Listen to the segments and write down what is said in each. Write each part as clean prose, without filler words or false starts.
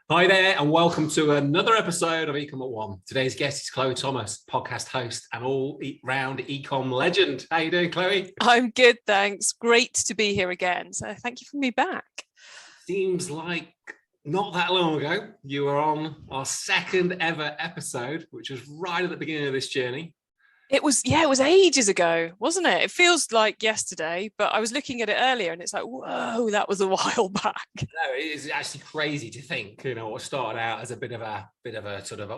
Hi there, and welcome to another episode of eCom at One. Today's guest is Chloë Thomas, podcast host and all-round ecom legend. How you doing, Chloë? I'm good, thanks. Great to be here again. So thank you for me back. Seems like not that long ago, you were on our second ever episode, which was right at the beginning of this journey. It was ages ago, wasn't it? It feels like yesterday, but I was looking at it earlier and it's like, whoa, that was a while back. No, it is actually crazy to think, what started out as a bit of a sort of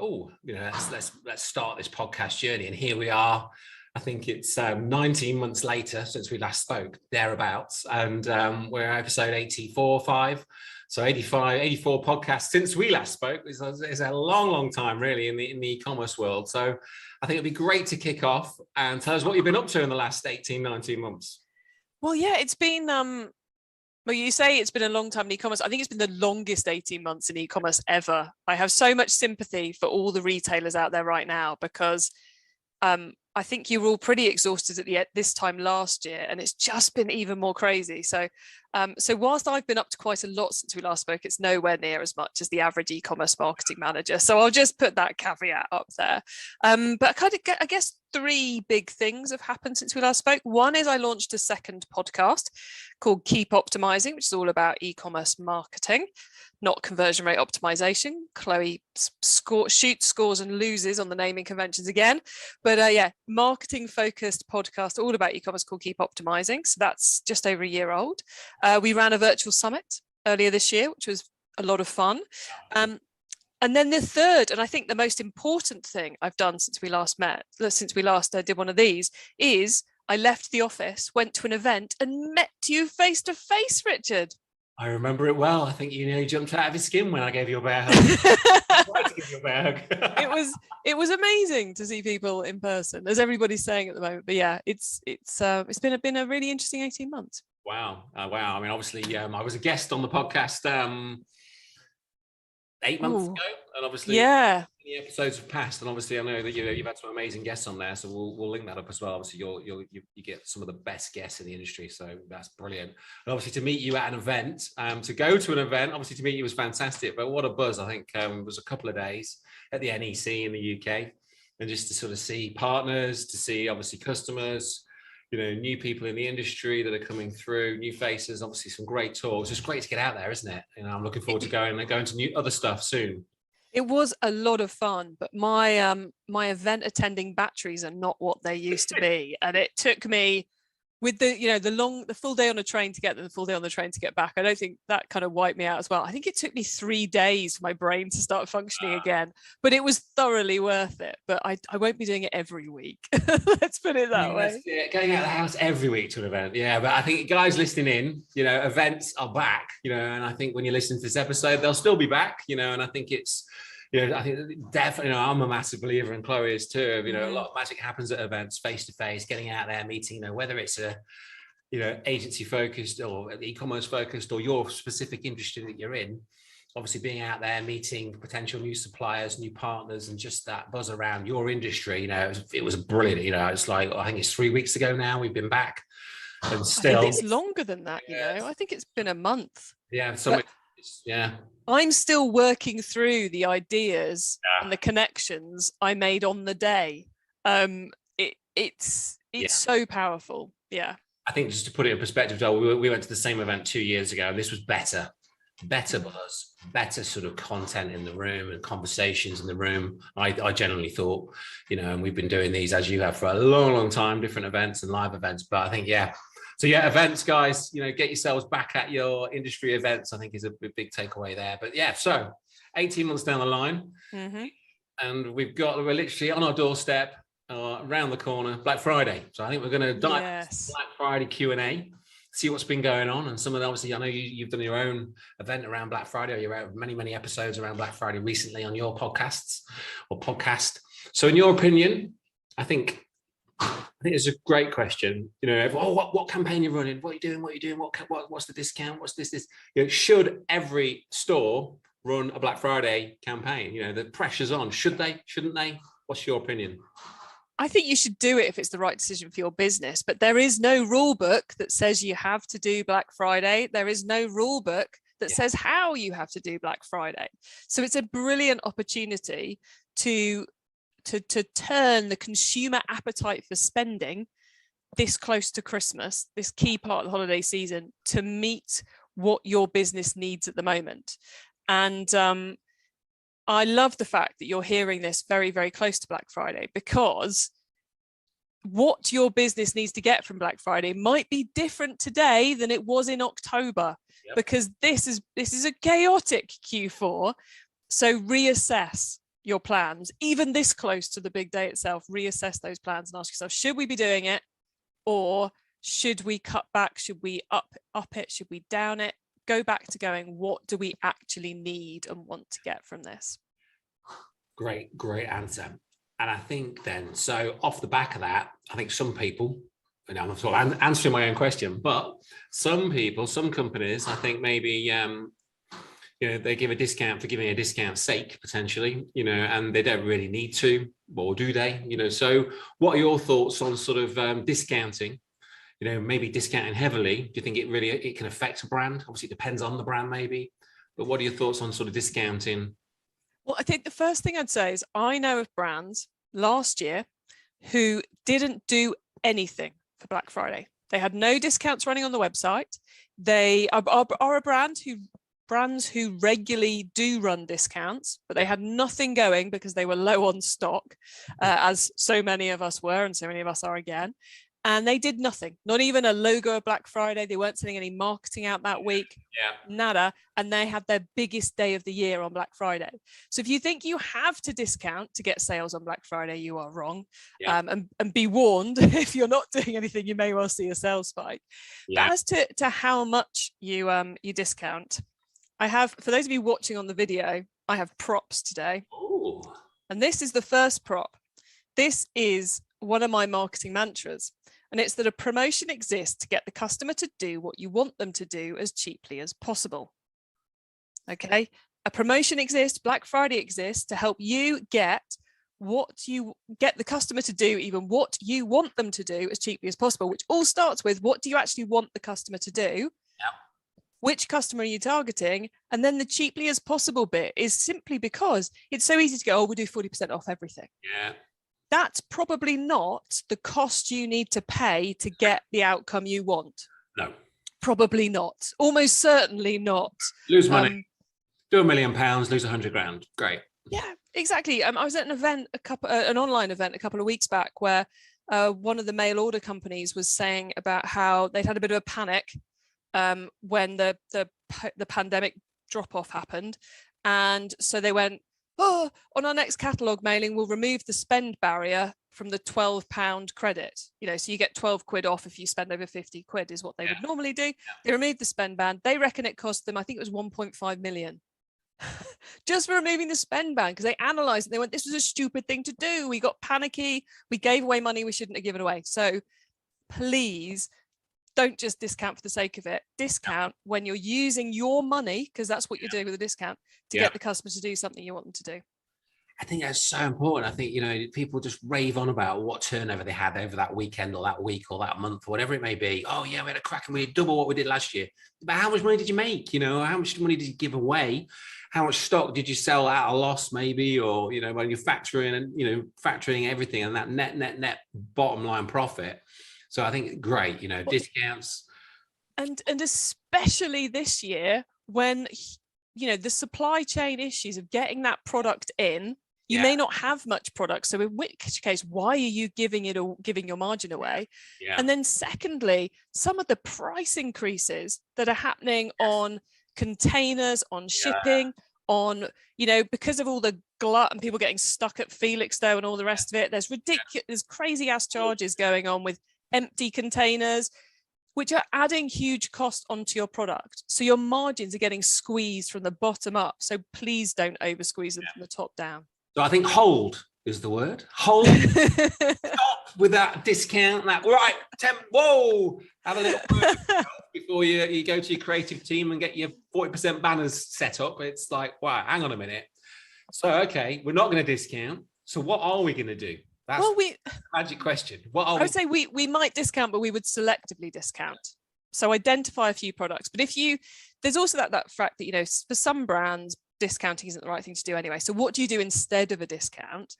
let's start this podcast journey, and here we are. I think it's 19 months later since we last spoke, thereabouts, and we're episode 84, 5. So 84 podcasts since we last spoke. It's a long time, really, in the e-commerce world. So I think it'd be great to kick off and tell us what you've been up to in the last 18, 19 months. Well, yeah, it's been, well, you say it's been a long time in e-commerce. I think it's been the longest 18 months in e-commerce ever. I have so much sympathy for all the retailers out there right now because I think you were all pretty exhausted at this time last year, and it's just been even more crazy. So whilst I've been up to quite a lot since we last spoke, it's nowhere near as much as the average e-commerce marketing manager. So I'll just put that caveat up there. But I guess 3 big things have happened since we last spoke. One is I launched a second podcast called Keep Optimizing, which is all about e-commerce marketing, not conversion rate optimization. Chloë shoots, scores and loses on the naming conventions again. But marketing focused podcast all about e-commerce called Keep Optimizing. So that's just over a year old. We ran a virtual summit earlier this year, which was a lot of fun. And then the third, and I think the most important thing I've done since we last did one of these, is I left the office, went to an event and met you face to face, Richard. I remember it well. I think you nearly jumped out of your skin when I gave you a bear hug. I tried to give you a bear hug. It was amazing to see people in person, as everybody's saying at the moment. But yeah, it's been a really interesting 18 months. Wow. Wow. I mean, obviously, I was a guest on the podcast 8 months ago, and obviously, the episodes have passed, and obviously, I know that you've had some amazing guests on there, so we'll link that up as well. Obviously, you get some of the best guests in the industry, so that's brilliant. And obviously, to meet you at an event, to go to an event, obviously to meet you was fantastic. But what a buzz! I think it was a couple of days at the NEC in the UK, and just to sort of see partners, to see obviously customers, new people in the industry that are coming through, new faces, obviously some great talks. It's great to get out there, isn't it? I'm looking forward to going to new other stuff soon. It was a lot of fun, but my event attending batteries are not what they used to be, and it took me, with the full day on a train to get there, the full day on the train to get back. I don't think that kind of wiped me out as well. I think it took me 3 days for my brain to start functioning again, but it was thoroughly worth it. But I won't be doing it every week. Let's put it that way. Going out of the house every week to an event. Yeah, but I think guys listening in, events are back, and I think when you listen to this episode, they'll still be back, and I think it's, I think definitely, I'm a massive believer, and Chloë is too. A lot of magic happens at events, face to face, getting out there, meeting. Whether it's a, agency focused or e-commerce focused, or your specific industry that you're in. Obviously, being out there, meeting potential new suppliers, new partners, and just that buzz around your industry. It was brilliant. It's like, I think it's 3 weeks ago now we've been back, and still I think it's longer than that. I think it's been a month. Yeah, I'm still working through the ideas and the connections I made on the day. It's so powerful. Yeah. I think just to put it in perspective, Joel, we went to the same event 2 years ago, and this was better buzz, better sort of content in the room and conversations in the room. I generally thought, and we've been doing these, as you have, for a long time, different events and live events. But I think, so events, guys, get yourselves back at your industry events, I think is a big takeaway there. But so 18 months down the line, and we're literally on our doorstep, around the corner, Black Friday. So I think we're going to dive into Black Friday Q&A, see what's been going on. And some of the, obviously, I know you've done your own event around Black Friday, or you've had many episodes around Black Friday recently on your podcast. So in your opinion, I think it's a great question. What campaign you're running? What are you doing? What's the discount? What's this? Should every store run a Black Friday campaign? The pressure's on. Should they? Shouldn't they? What's your opinion? I think you should do it if it's the right decision for your business, but there is no rule book that says you have to do Black Friday. There is no rule book that says how you have to do Black Friday. So it's a brilliant opportunity to turn the consumer appetite for spending this close to Christmas, this key part of the holiday season, to meet what your business needs at the moment. And I love the fact that you're hearing this very, very close to Black Friday, because what your business needs to get from Black Friday might be different today than it was in October, because this is a chaotic Q4. So reassess your plans, even this close to the big day itself. Reassess those plans and ask yourself, should we be doing it, or should we cut back? Should we up it? Should we down it? Go back to going, what do we actually need and want to get from this? Great answer. And I think then, so off the back of that, I think some people, and I'm sort of answering my own question, but some people, some companies, I think maybe, they give a discount for giving a discount's sake, potentially, and they don't really need to, or do they? So what are your thoughts on sort of discounting? Maybe discounting heavily. Do you think it can affect a brand? Obviously, it depends on the brand, maybe. But what are your thoughts on sort of discounting? Well, I think the first thing I'd say is I know of brands last year who didn't do anything for Black Friday. They had no discounts running on the website. They are a brands who regularly do run discounts, but they had nothing going because they were low on stock, as so many of us were, and so many of us are again. And they did nothing, not even a logo of Black Friday. They weren't sending any marketing out that week, nada. And they had their biggest day of the year on Black Friday. So if you think you have to discount to get sales on Black Friday, you are wrong. And be warned, if you're not doing anything, you may well see a sales spike. But as to how much you discount, I have, for those of you watching on the video, I have props today. Ooh. And this is the first prop. This is one of my marketing mantras. And it's that a promotion exists to get the customer to do what you want them to do as cheaply as possible. Okay, a promotion exists, Black Friday exists to help you get the customer to do, even what you want them to do as cheaply as possible, which all starts with, what do you actually want the customer to do? Which customer are you targeting? And then the cheaply as possible bit is simply because it's so easy to go, we'll do 40% off everything. That's probably not the cost you need to pay to get the outcome you want. No. Probably not. Almost certainly not. Lose money. Do £1 million, lose 100 grand. Great. Yeah, exactly. I was at an event, an online event a couple of weeks back, where one of the mail order companies was saying about how they'd had a bit of a panic when the pandemic drop-off happened. And so they went, on our next catalogue mailing, we'll remove the spend barrier from the £12 credit. So you get 12 quid off if you spend over 50 quid is what they would normally do. They removed the spend ban. They reckon it cost them, I think it was 1.5 million. Just for removing the spend ban, because they analysed it. They went, this was a stupid thing to do. We got panicky. We gave away money we shouldn't have given away. So please don't just discount for the sake of it. Discount when you're using your money, because that's what you're doing with a discount, to get the customer to do something you want them to do. I think that's so important. I think, people just rave on about what turnover they had over that weekend or that week or that month or whatever it may be. Oh yeah, we had a crack and we did double what we did last year. But how much money did you make? How much money did you give away? How much stock did you sell at a loss maybe? Or, when you're factoring and, factoring everything and that net bottom line profit. So I think great, discounts. And especially this year when, the supply chain issues of getting that product in, you may not have much product. So in which case, why are you giving your margin away? And then secondly, some of the price increases that are happening on containers, on shipping, on, because of all the glut and people getting stuck at Felixstowe and all the rest of it, there's crazy ass charges going on with empty containers, which are adding huge cost onto your product. So your margins are getting squeezed from the bottom up. So please don't over squeeze them from the top down. So I think hold is the word. Hold. Stop with that discount. Have a little word before you go to your creative team and get your 40% banners set up. It's like, wow, hang on a minute. So, okay, we're not going to discount. So what are we going to do? That's the magic question. I would say we might discount, but we would selectively discount. So identify a few products. But if you there's also that fact that, you know, for some brands, discounting isn't the right thing to do anyway. So what do you do instead of a discount?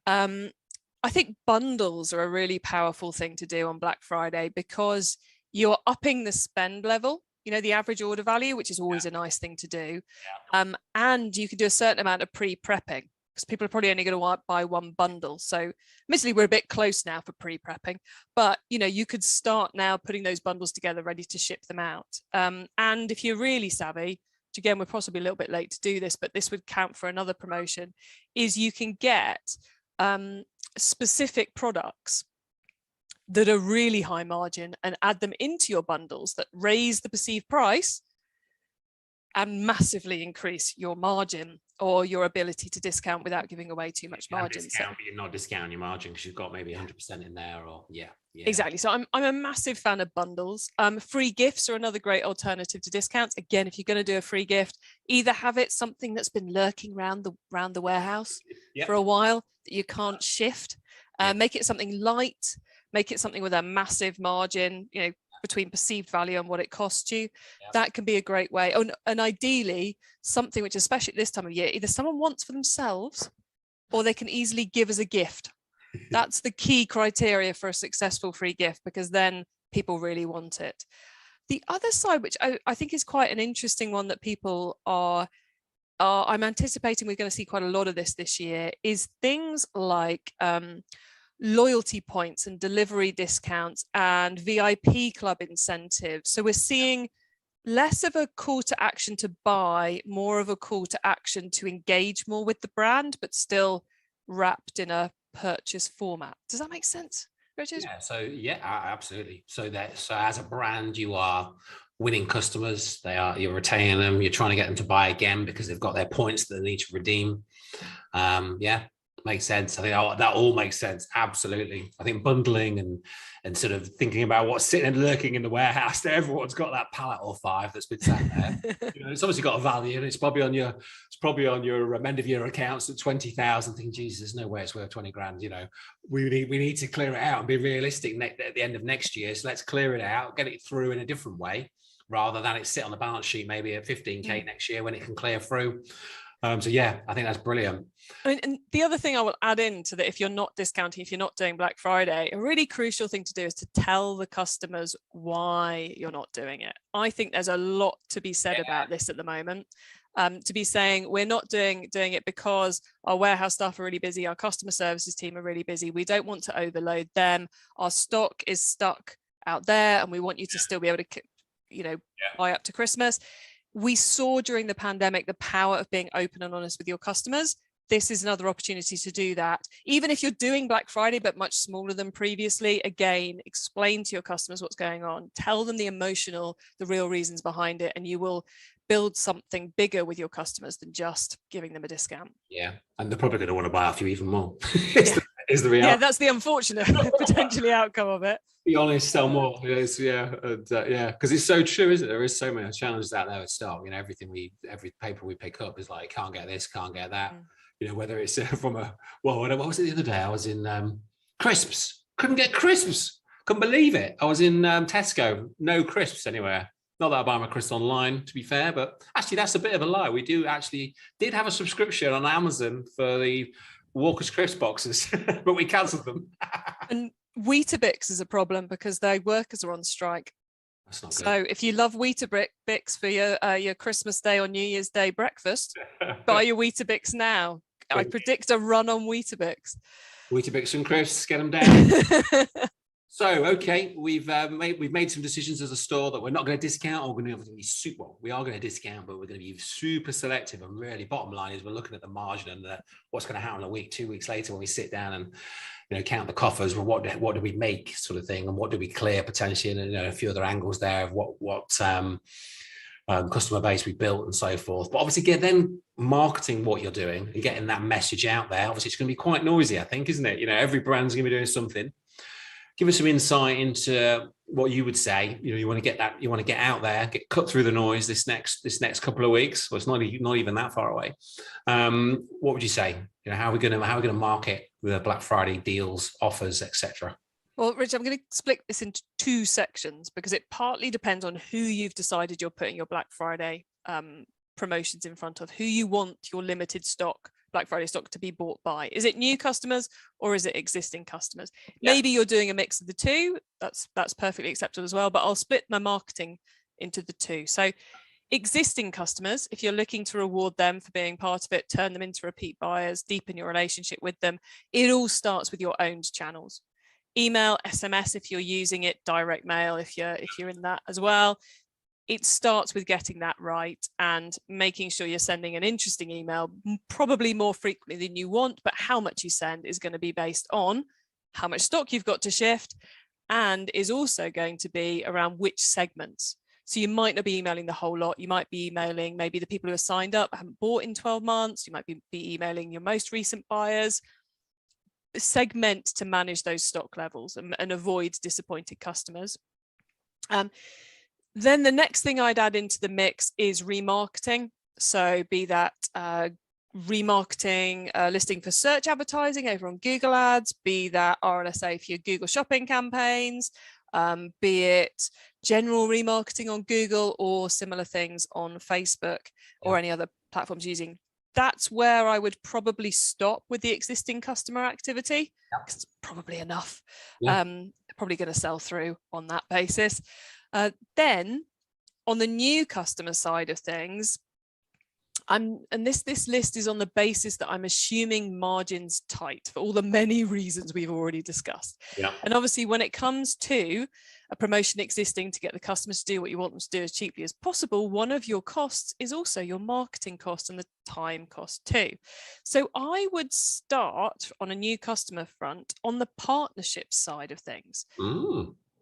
I think bundles are a really powerful thing to do on Black Friday, because you're upping the spend level, you know, the average order value, which is always a nice thing to do. And you can do a certain amount of pre-prepping, because people are probably only going to buy one bundle. So admittedly, we're a bit close now for pre-prepping, but, you know, you could start now putting those bundles together, ready to ship them out. And if you're really savvy, which again, we're possibly a little bit late to do this, but this would count for another promotion, is you can get specific products that are really high margin and add them into your bundles that raise the perceived price and massively increase your margin or your ability to discount without giving away too much margin. Discount, but you're not discounting your margin because you've got maybe 100% in there, or exactly. So I'm a massive fan of bundles. Free gifts are another great alternative to discounts. Again, if you're going to do a free gift, either have it something that's been lurking around the warehouse for a while that you can't shift. Make it something light, make it something with a massive margin, you know, between perceived value and what it costs you. That can be a great way. And ideally, something which, especially at this time of year, either someone wants for themselves or they can easily give as a gift. That's the key criteria for a successful free gift, because then people really want it. The other side, which I think is quite an interesting one that people I'm anticipating we're going to see quite a lot of this year, is things like loyalty points and delivery discounts and VIP club incentives. So we're seeing less of a call to action to buy, more of a call to action to engage more with the brand, but still wrapped in a purchase format. Does that make sense, Richard? Absolutely. So as a brand, you are winning customers. You're retaining them. You're trying to get them to buy again because they've got their points that they need to redeem. Makes sense. I think that all makes sense. Absolutely. I think bundling and sort of thinking about what's sitting and lurking in the warehouse. Everyone's got that pallet or five that's been sat there. You know, it's obviously got a value, and it's probably on your end of year accounts at 20,000. Thinking, Jesus, there's no way it's worth 20 grand. You know, we need to clear it out and be realistic at the end of next year. So let's clear it out, get it through in a different way, rather than it sit on the balance sheet maybe at 15k next year when it can clear through. I think that's brilliant. I mean, and the other thing I will add into that, if you're not discounting, if you're not doing Black Friday, a really crucial thing to do is to tell the customers why you're not doing it. I think there's a lot to be said about this at the moment. To be saying we're not doing it because our warehouse staff are really busy, our customer services team are really busy, we don't want to overload them, our stock is stuck out there, and we want you to still be able to, you know, buy up to Christmas. We saw during the pandemic the power of being open and honest with your customers. This is another opportunity to do that. Even if you're doing Black Friday, but much smaller than previously, again, explain to your customers what's going on. Tell them the real reasons behind it, and you will build something bigger with your customers than just giving them a discount. Yeah, and they're probably going to want to buy off you even more. Is the reality. Yeah, that's the unfortunate potentially outcome of it. Be honest, sell more. Because it's so true, isn't it? There is so many challenges out there at stock. You know, every paper we pick up is like, can't get this, can't get that. You know, whether it's what was it the other day? I was in crisps, couldn't get crisps, couldn't believe it. I was in Tesco, no crisps anywhere. Not that I buy my crisps online, to be fair, but actually that's a bit of a lie. We did have a subscription on Amazon for the Walker's crisp boxes, but we cancelled them. And Weetabix is a problem because their workers are on strike. That's not good. So if you love Weetabix for your Christmas Day or New Year's Day breakfast, buy your Weetabix now. I predict a run on Weetabix. Weetabix and crisps, get them down. So, okay, we've made some decisions as a store that we're not going to discount, or we're going to be we are going to discount, but we're going to be super selective. And really, bottom line is we're looking at the margin and what's going to happen a week, 2 weeks later when we sit down and, you know, count the coffers. Well, what do we make, sort of thing, and what do we clear potentially, and, you know, a few other angles there of what customer base we built and so forth. But obviously, then marketing what you're doing and getting that message out there. Obviously, it's going to be quite noisy, I think, isn't it? You know, every brand's going to be doing something. Give us some insight into what you would say. You know, you want to get out there, cut through the noise this next couple of weeks. Well, it's not even that far away. What would you say? You know, how are we going to market with the Black Friday deals, offers, etc.? Well, Rich, I'm going to split this into two sections because it partly depends on who you've decided you're putting your Black Friday promotions in front of, who you want your limited stock, Black Friday stock to be bought by. Is it new customers or is it existing customers? Yeah. Maybe you're doing a mix of the two. That's perfectly acceptable as well, but I'll split my marketing into the two. So existing customers, if you're looking to reward them for being part of it, turn them into repeat buyers, deepen your relationship with them, it all starts with your owned channels. Email, SMS if you're using it, direct mail if you're in that as well. It starts with getting that right and making sure you're sending an interesting email, probably more frequently than you want, but how much you send is going to be based on how much stock you've got to shift, and is also going to be around which segments. So you might not be emailing the whole lot. You might be emailing maybe the people who are signed up, haven't bought in 12 months. You might be emailing your most recent buyers. Segment to manage those stock levels and avoid disappointed customers. Then the next thing I'd add into the mix is remarketing. So be that remarketing listing for search advertising over on Google Ads, be that RLSA for your Google shopping campaigns, be it general remarketing on Google or similar things on Facebook or any other platforms using. That's where I would probably stop with the existing customer activity, because it's probably enough. Probably going to sell through on that basis. Then on the new customer side of things, this list is on the basis that I'm assuming margins tight for all the many reasons we've already discussed. And obviously when it comes to a promotion existing to get the customers to do what you want them to do as cheaply as possible, one of your costs is also your marketing cost and the time cost too. So I would start on a new customer front on the partnership side of things.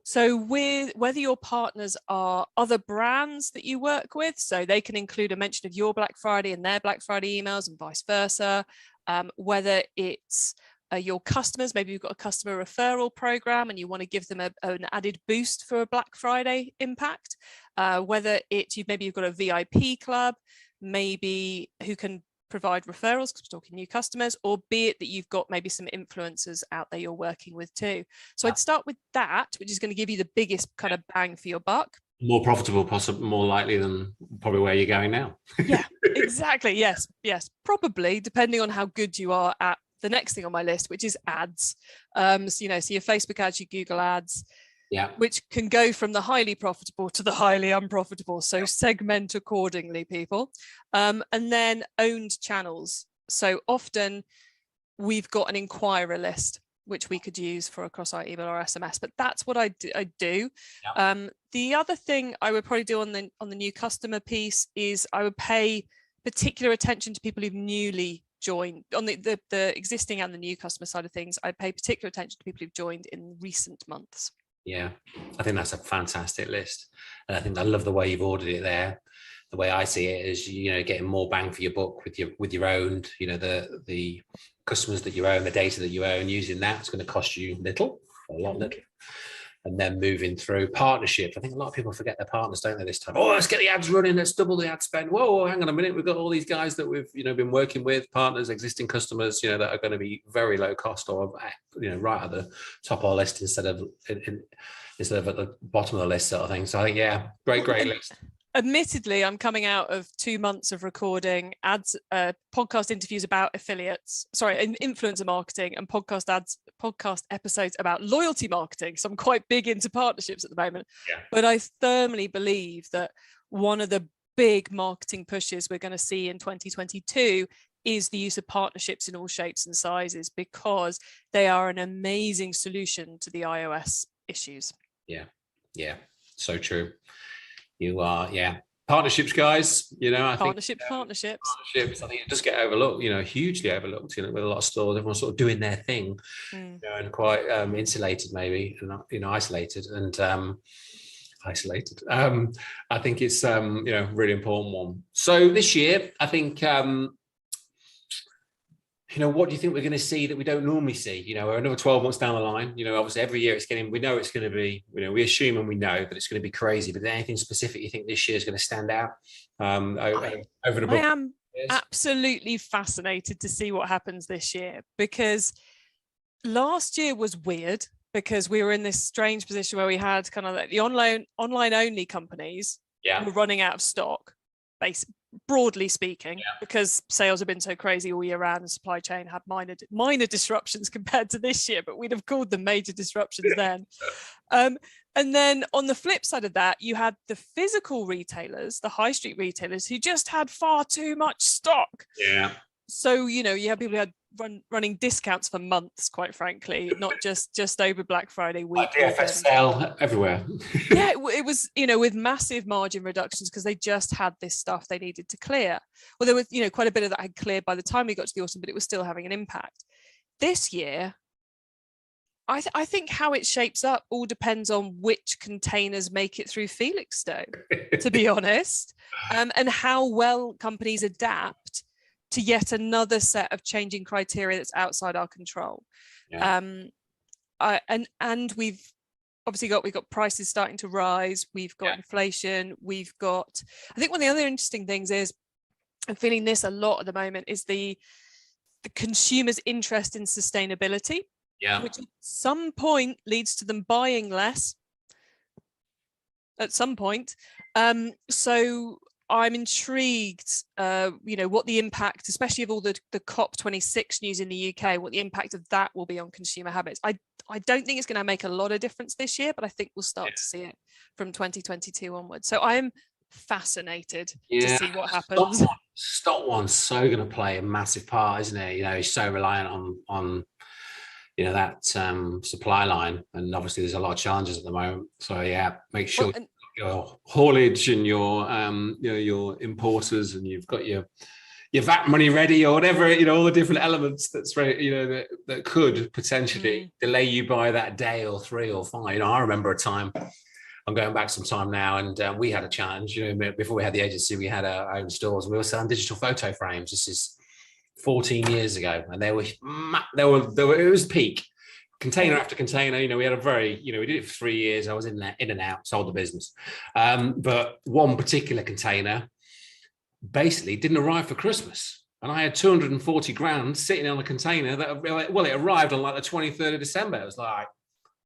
So whether your partners are other brands that you work with, so they can include a mention of your Black Friday in their Black Friday emails and vice versa, whether it's your customers, maybe you've got a customer referral program and you want to give them an added boost for a Black Friday impact, whether maybe you've got a VIP club, maybe who can provide referrals because we're talking new customers, or be it that you've got maybe some influencers out there you're working with too. So I'd start with that, which is going to give you the biggest kind of bang for your buck. More profitable, possibly more likely than probably where you're going now. Yeah, exactly. Yes, probably, depending on how good you are at the next thing on my list, which is ads. So your Facebook ads, your Google ads, which can go from the highly profitable to the highly unprofitable. So segment accordingly, people. And then owned channels. So often we've got an inquirer list, which we could use for across our email or SMS, but that's what I do. The other thing I would probably do on the new customer piece is I would pay particular attention to people who've newly joined. On the existing and the new customer side of things, I pay particular attention to people who've joined in recent months. Yeah, I think that's a fantastic list. And I think I love the way you've ordered it there. The way I see it is, getting more bang for your buck with your owned, the customers that you own, the data that you own, using that's going to cost you little, a lot little. And then moving through partnerships. I think a lot of people forget their partners, don't they, this time? Oh, let's get the ads running. Let's double the ad spend. Whoa, hang on a minute. We've got all these guys that we've, been working with, partners, existing customers, that are going to be very low cost or, right at the top of our list instead of at the bottom of the list sort of thing. So I think, great list. Admittedly, I'm coming out of 2 months of recording podcast interviews about influencer marketing and podcast episodes about loyalty marketing. So I'm quite big into partnerships at the moment. But I firmly believe that one of the big marketing pushes we're going to see in 2022 is the use of partnerships in all shapes and sizes, because they are an amazing solution to the iOS issues. Yeah, so true. You are, partnerships, guys. I think partnerships. I think it does get overlooked. Hugely overlooked. With a lot of stores, everyone's sort of doing their thing, and quite insulated, maybe, and isolated. And isolated. I think it's really important one. So this year, I think. What do you think we're going to see that we don't normally see? We're another 12 months down the line. Obviously every year we know it's going to be, we assume and we know that it's going to be crazy, but anything specific you think this year is going to stand out over and above? I am absolutely fascinated to see what happens this year, because last year was weird because we were in this strange position where we had kind of like the online only companies were running out of stock, broadly speaking, because sales have been so crazy all year round and supply chain had minor disruptions compared to this year, but we'd have called them major disruptions then. And then on the flip side of that, you had the physical retailers, the high street retailers, who just had far too much stock. Yeah. So, you had people who had running discounts for months, quite frankly, not just over Black Friday week. Like DFS sale everywhere. Yeah, it was, with massive margin reductions because they just had this stuff they needed to clear. Well, there was, quite a bit of that had cleared by the time we got to the autumn, but it was still having an impact. This year, I think how it shapes up all depends on which containers make it through Felixstowe, to be honest, and how well companies adapt to yet another set of changing criteria that's outside our control. Yeah. And we've obviously we've got prices starting to rise. We've got inflation. I think one of the other interesting things is, I'm feeling this a lot at the moment, is the consumer's interest in sustainability. Yeah. Which at some point leads to them buying less at some point. So I'm intrigued, what the impact, especially of all the COP26 news in the UK, what the impact of that will be on consumer habits. I don't think it's going to make a lot of difference this year, but I think we'll start to see it from 2022 onwards. So I'm fascinated to see what happens. Stock one's so going to play a massive part, isn't it? It's so reliant on that supply line, and obviously there's a lot of challenges at the moment. So make sure your haulage and your your importers, and you've got your VAT money ready, or whatever, all the different elements that's ready, that could potentially delay you by that day or 3 or 5. I remember a time, I'm going back some time now, and we had a challenge. Before we had the agency, we had our own stores. We were selling digital photo frames. This is 14 years ago, and they were it was peak, container after container. We had a very, we did it for 3 years. I was in and out, sold the business, but one particular container basically didn't arrive for Christmas, and I had 240 grand sitting on a container that, it arrived on like the 23rd of December. It was like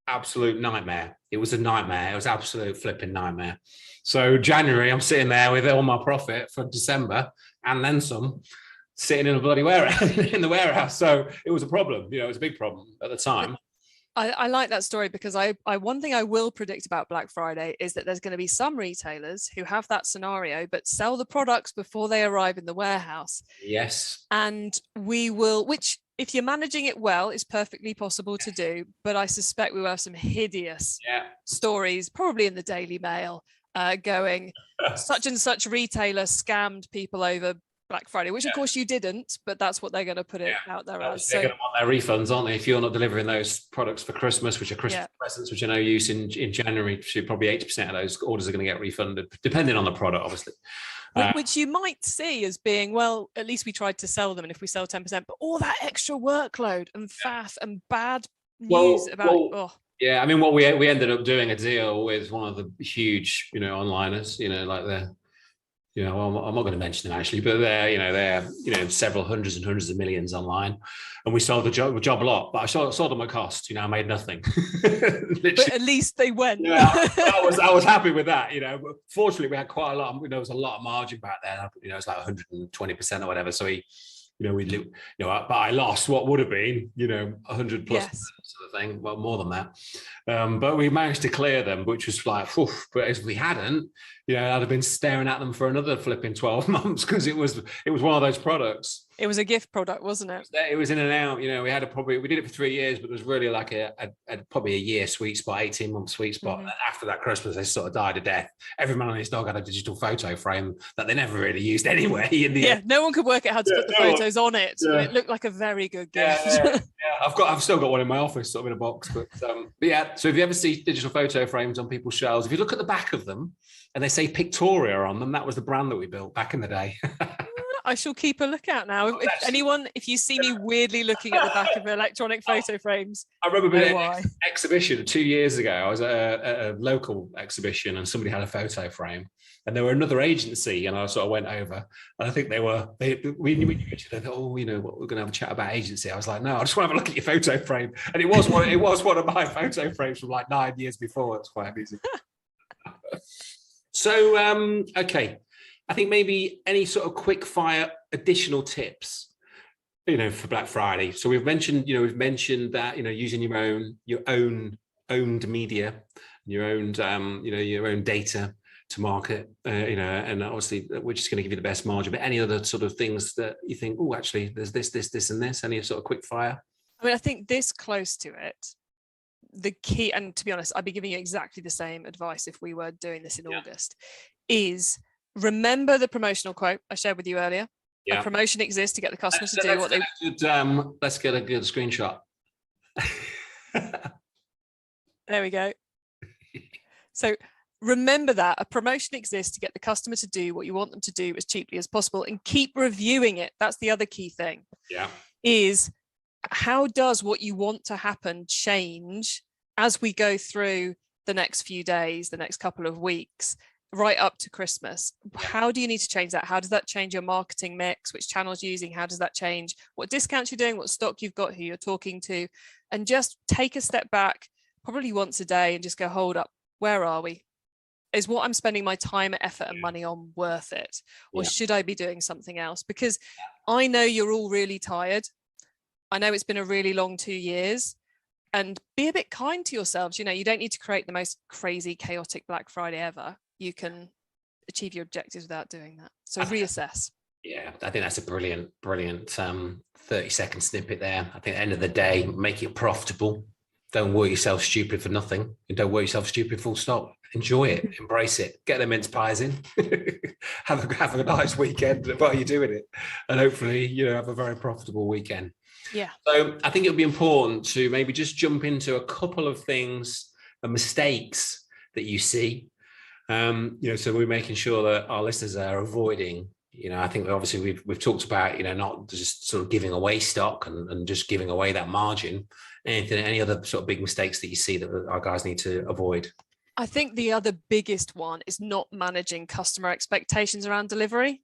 absolute nightmare. It was a nightmare. It was absolute flipping nightmare. So January, I'm sitting there with all my profit for December and then some, sitting in a bloody warehouse in the warehouse. So it was a problem. It was a big problem at the time. I like that story, because one thing I will predict about Black Friday is that there's going to be some retailers who have that scenario but sell the products before they arrive in the warehouse. Yes. And we will, which if you're managing it well, is perfectly possible to do, but I suspect we will have some hideous stories, probably in the Daily Mail, going such and such retailer scammed people over Black Friday, which of course you didn't, but that's what they're going to put it out there as. They're going to want their refunds, aren't they? If you're not delivering those products for Christmas, which are Christmas presents, which are no use in January, probably 80% of those orders are going to get refunded, depending on the product, obviously. Which you might see as being, well, at least we tried to sell them, and if we sell 10%, but all that extra workload and faff and bad news about. Yeah, I mean, what we ended up doing a deal with one of the huge, onliners, like the. I'm not going to mention them actually, but they're several hundreds and hundreds of millions online, and we sold the job a lot. But I sold them at cost. I made nothing. But at least they went. I was happy with that. But fortunately, we had quite a lot. There was a lot of margin back then. It's like 120% or whatever. So but I lost what would have been 100 plus sort of thing, well, more than that. But we managed to clear them, which was like, but if we hadn't, I'd have been staring at them for another flipping 12 months, because it was one of those products. It was a gift product, wasn't it? It was in and out. We did it for 3 years, but there was really like probably a year sweet spot, 18-month sweet spot. And after that Christmas, they sort of died a death. Every man and his dog had a digital photo frame that they never really used anyway. No one could work out how to put the photos on it. But it looked like a very good gift. I've still got one in my office, sort of in a box. But so if you ever see digital photo frames on people's shelves, if you look at the back of them and they say Pictoria on them, that was the brand that we built back in the day. I shall keep a lookout now. If you see me weirdly looking at the back of electronic photo frames, I remember being why. at an exhibition 2 years ago. I was at a local exhibition and somebody had a photo frame, and there were another agency, and I sort of went over, and I think we mentioned, I thought, oh, we're going to have a chat about agency. I was like, no, I just want to have a look at your photo frame, and it was one of my photo frames from like 9 years before. It's quite amusing. So, okay. I think maybe any sort of quick fire additional tips, for Black Friday. So we've mentioned that, using your own owned media, your own data to market, and obviously which is going to give you the best margin. But any other sort of things that you think, oh, actually, there's this, and this, any sort of quick fire? I mean, I think this close to it, the key, and to be honest, I'd be giving you exactly the same advice if we were doing this in August, is remember the promotional quote I shared with you earlier. A promotion exists to get the customers to do what they... Let's get a good screenshot. There we go. So remember that a promotion exists to get the customer to do what you want them to do as cheaply as possible, and keep reviewing it. That's the other key thing. Is how does what you want to happen change as we go through the next few days, the next couple of weeks, right up to Christmas? How do you need to change that? How does that change your marketing mix? Which channels you're using? How does that change what discounts you're doing, what stock you've got, who you're talking to? And just take a step back, probably once a day, and just go, hold up, where are we? Is what I'm spending my time, effort and money on worth it? Or should I be doing something else? Because I know you're all really tired. I know it's been a really long 2 years, and be a bit kind to yourselves. You don't need to create the most crazy, chaotic Black Friday ever. You can achieve your objectives without doing that. So reassess. Yeah, I think that's a brilliant 30-second snippet there. I think at the end of the day, make it profitable. Don't work yourself stupid for nothing, and don't work yourself stupid full stop. Enjoy it, embrace it, get the mince pies in, have a nice weekend while you're doing it, and hopefully have a very profitable weekend. Yeah. So I think it would be important to maybe just jump into a couple of things and mistakes that you see. So we're making sure that our listeners are avoiding. I think obviously we've talked about not just sort of giving away stock and just giving away that margin. Any other sort of big mistakes that you see that our guys need to avoid? I think the other biggest one is not managing customer expectations around delivery.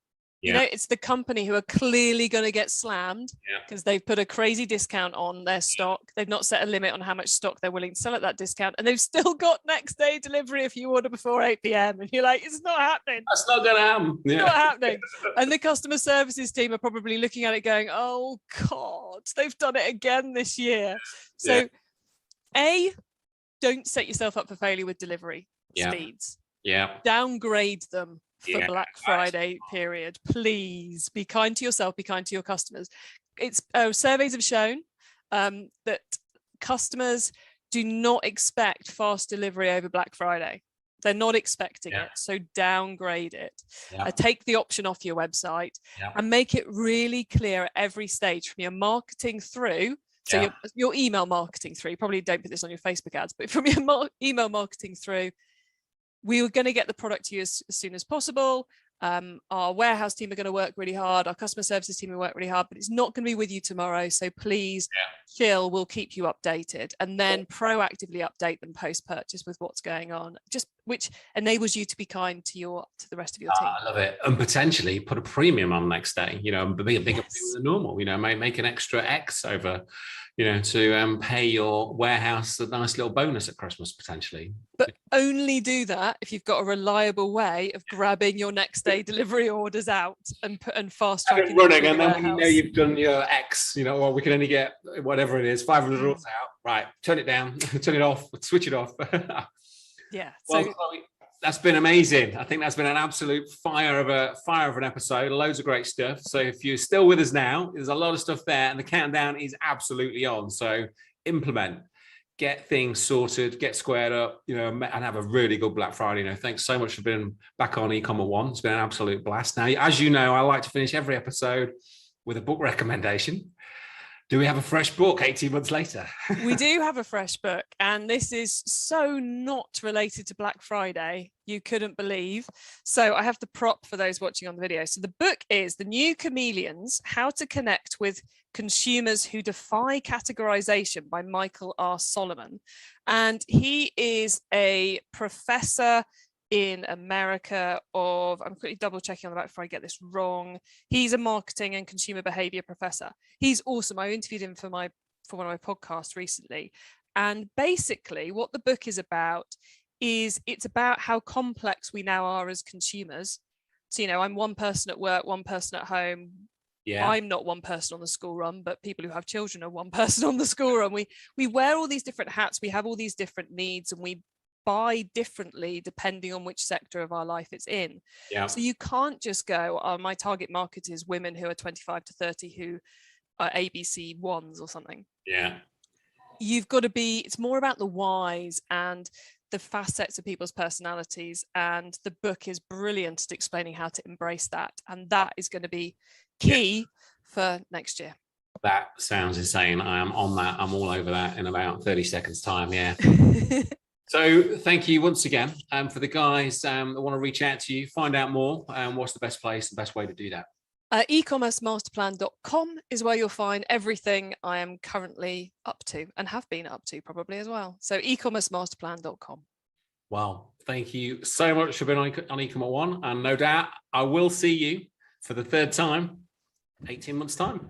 It's the company who are clearly going to get slammed because they've put a crazy discount on their stock. They've not set a limit on how much stock they're willing to sell at that discount, and they've still got next day delivery if you order before 8 p.m. and you're like, it's not happening. That's not going to happen. It's not happening. And the customer services team are probably looking at it going, oh God, they've done it again this year. So don't set yourself up for failure with delivery speeds. Downgrade them for Black Friday period. Please be kind to yourself, be kind to your customers. It's surveys have shown that customers do not expect fast delivery over Black Friday. They're not expecting it, so downgrade it. Take the option off your website and make it really clear at every stage, from your marketing through. So your email marketing through, probably don't put this on your Facebook ads, but from your email marketing through, we were going to get the product to you as soon as possible. Our warehouse team are going to work really hard. Our customer services team will work really hard, but it's not going to be with you tomorrow. So please chill, we'll keep you updated, and then proactively update them post-purchase with what's going on, which enables you to be kind to the rest of your team. I love it. And potentially put a premium on next day, be a bigger premium than normal, make an extra X over, to pay your warehouse a nice little bonus at Christmas potentially. But only do that if you've got a reliable way of grabbing your next day delivery orders out and fast tracking running, and then when you've done your X, or we can only get whatever it is, 500 orders out. Right, turn it down, turn it off, switch it off. So Chloë, that's been amazing. I think that's been an absolute fire of an episode. Loads of great stuff. So if you're still with us now, there's a lot of stuff there, and the countdown is absolutely on. So implement, get things sorted, get squared up, and have a really good Black Friday. Thanks so much for being back on eCommerce One. It's been an absolute blast. Now, as you know, I like to finish every episode with a book recommendation. Do we have a fresh book 18 months later? We do have a fresh book, and this is so not related to Black Friday, you couldn't believe. So I have the prop for those watching on the video. So the book is The New Chameleons: How to Connect with Consumers Who Defy Categorization by Michael R. Solomon. And he is a professor in America of, I'm quickly double checking on the back before I get this wrong. He's a marketing and consumer behavior professor. He's awesome. I interviewed him for one of my podcasts recently. And basically what the book is about is it's about how complex we now are as consumers. So, you know, I'm one person at work, one person at home. Yeah. I'm not one person on the school run, but people who have children are one person on the school run. We wear all these different hats. We have all these different needs, and we buy differently depending on which sector of our life it's in. Yeah. So you can't just go, oh, my target market is women who are 25 to 30 who are ABC ones or something. Yeah. You've got to be, it's more about the whys and the facets of people's personalities. And the book is brilliant at explaining how to embrace that. And that is going to be key for next year. That sounds insane. I am on that. I'm all over that in about 30 seconds time. Yeah. So thank you once again. For the guys that want to reach out to you, find out more, what's the best place, the best way to do that? eCommercemasterplan.com is where you'll find everything I am currently up to and have been up to probably as well. So eCommercemasterplan.com. Well, thank you so much for being on eCommerce One. And no doubt I will see you for the third time, 18 months time.